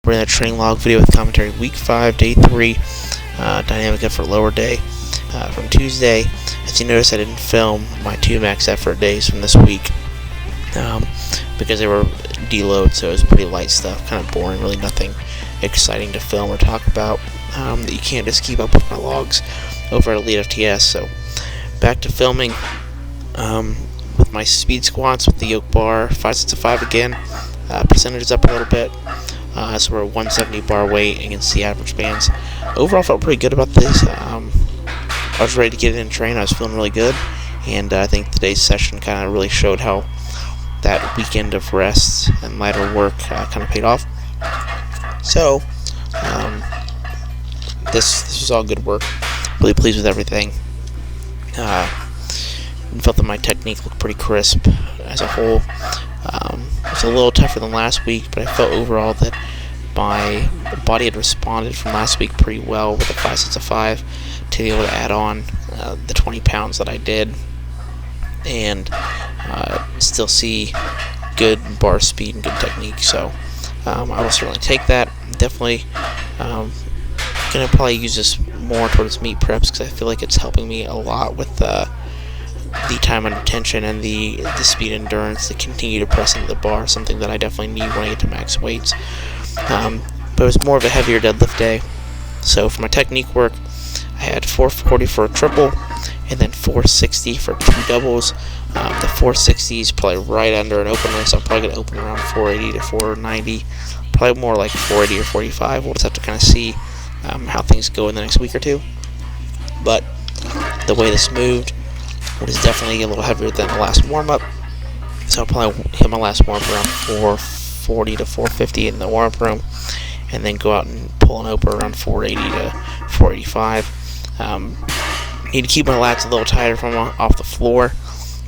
bring a training log video with commentary. Week 5, Day 3, dynamic effort lower day from Tuesday. As you notice, I didn't film my 2 max effort days from this week because they were deload, so it was pretty light stuff, kind of boring, really nothing exciting to film or talk about. That you can't just keep up with my logs over at Elitefts. So back to filming with my speed squats with the yoke bar, 5 sets of 5 again. Percentage is up a little bit, so we're at 170 bar weight against the average bands. Overall, felt pretty good about this. I was ready to get in and train. I was feeling really good, and I think today's session kind of really showed how that weekend of rest and lighter work kind of paid off. So this was all good work. Really pleased with everything. Felt that my technique looked pretty crisp as a whole. It was a little tougher than last week, but I felt overall that my body had responded from last week pretty well with the 5 sets of 5 to be able to add on the 20 pounds that I did and still see good bar speed and good technique. So I will certainly take that. Definitely gonna probably use this more towards meet preps because I feel like it's helping me a lot with the time under tension and the speed endurance to continue to press into the bar, something that I definitely need when I get to max weights. But it was more of a heavier deadlift day. So for my technique work, I had 440 for a triple and then 460 for 2 doubles. The 460 is probably right under an opener, so I'm probably going to open around 480 to 490. Probably more like 480 or 45. We'll just have to kind of see how things go in the next week or two. But the way this moved was definitely a little heavier than the last warm-up. So I'll probably hit my last warm-up around 440 to 450 in the warm-up room, and then go out and pull an open around 480 to 485. Need to keep my lats a little tighter from off the floor.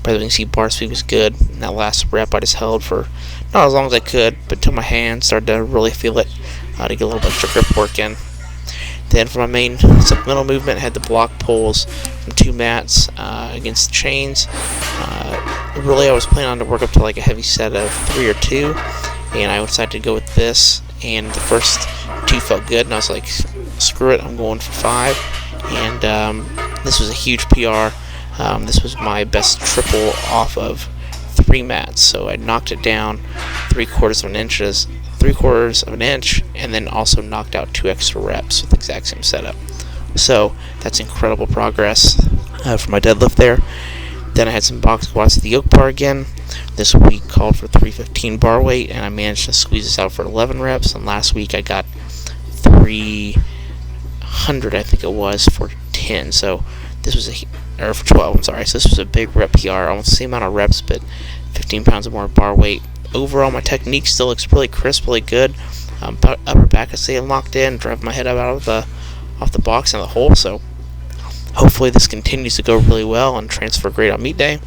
But as you can see, bar speed was good. And that last rep I just held for not as long as I could, but until my hands started to really feel it to get a little bit extra grip work in. Then for my main supplemental movement, I had the block pulls from 2 mats against chains. Really, I was planning on to work up to like a heavy set of 3 or 2, and I decided to go with this. And the first 2 felt good, and I was like, screw it, I'm going for 5. And this was a huge PR. This was my best triple off of 3 mats, so I knocked it down 3/4 of an inch, and then also knocked out 2 extra reps with the exact same setup. So that's incredible progress for my deadlift there. Then I had some box squats at the yoke bar again. This week called for 315 bar weight, and I managed to squeeze this out for 11 reps. And last week I got 300, I think it was, for 10. So this was or for 12. I'm sorry. So this was a big rep PR, almost the same amount of reps, but 15 pounds more bar weight. Overall, my technique still looks really crisp, really good. Upper back is staying locked in, driving my head up out of off the box and the hole. So hopefully this continues to go really well and transfer great on meet day.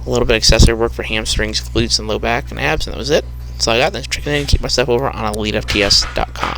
A little bit of accessory work for hamstrings, glutes, and low back and abs, and that was it. So I got this. Check it in and keep my stuff over on elitefts.com.